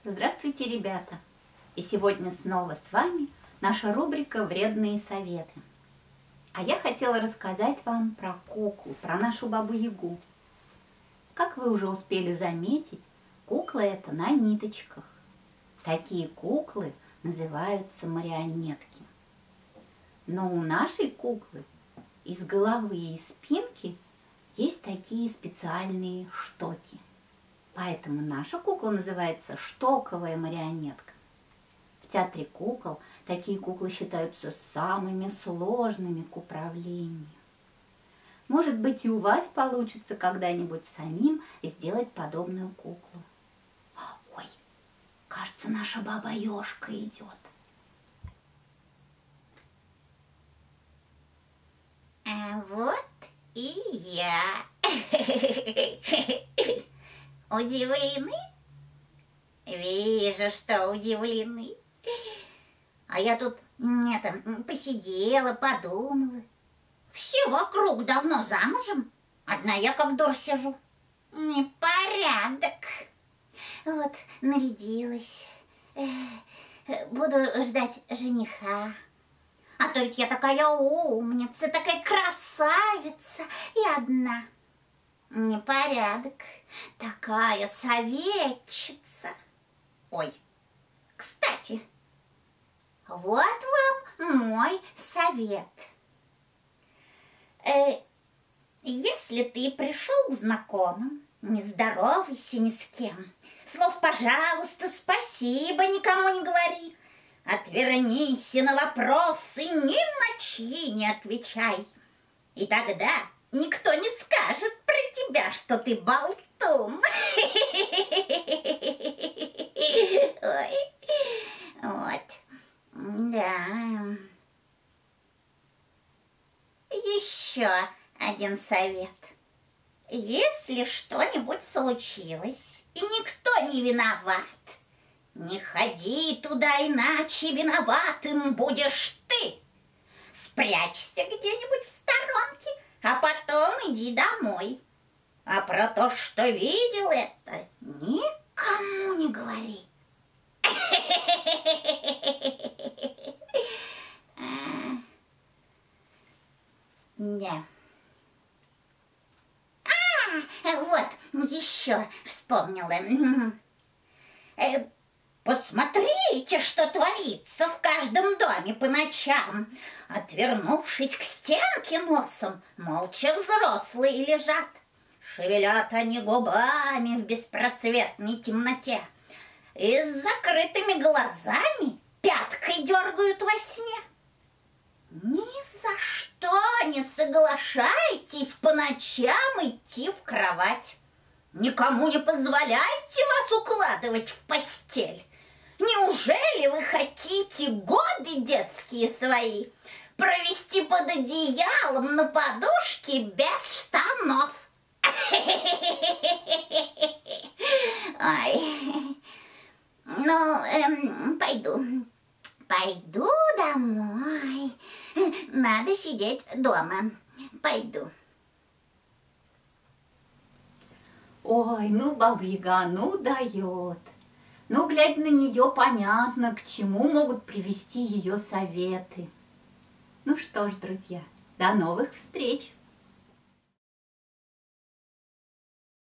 Здравствуйте, ребята! И сегодня снова с вами наша рубрика «Вредные советы». А я хотела рассказать вам про куклу, про нашу Бабу-Ягу. Как вы уже успели заметить, кукла эта на ниточках. Такие куклы называются марионетки. Но у нашей куклы из головы и спинки есть такие специальные штоки. Поэтому наша кукла называется штоковая марионетка. В театре кукол такие куклы считаются самыми сложными к управлению. Может быть, и у вас получится когда-нибудь самим сделать подобную куклу. Ой, кажется, наша баба-ёжка идет. А вот и я. Удивлены? Вижу, что удивлены. А я тут посидела, подумала. Все вокруг давно замужем. Одна я как дур сижу. Непорядок. Вот, нарядилась. Буду ждать жениха. А то ведь я такая умница, такая красавица и одна. Непорядок. Такая советчица. Ой, кстати, вот вам мой совет. Если ты пришел к знакомым, не здоровайся ни с кем. Слов «пожалуйста», «спасибо» никому не говори. Отвернись и на вопросы ни на чьи не отвечай. И тогда никто не скажет про тебя, что ты болтун. Ой, вот, да. Еще один совет. Если что-нибудь случилось, и никто не виноват, не ходи туда, иначе виноватым будешь ты. Спрячься где-нибудь в сторонке, а потом иди домой. А про то, что видел это, никому не говори. Да. Вот, еще вспомнила. Посмотрите, что творится в каждом доме по ночам. Отвернувшись к стенке носом, молча взрослые лежат. Шевелят они губами в беспросветной темноте и с закрытыми глазами пяткой дергают во сне. Ни за что не соглашайтесь по ночам идти в кровать. Никому не позволяйте вас укладывать в постель. Неужели вы хотите годы детские свои провести под одеялом на подушке без штанов? Ой, ну, пойду домой. Надо сидеть дома. Пойду. Ой, ну Баба-Яга, ну дает. Ну, глядя на нее, понятно, к чему могут привести ее советы. Ну что ж, друзья, до новых встреч!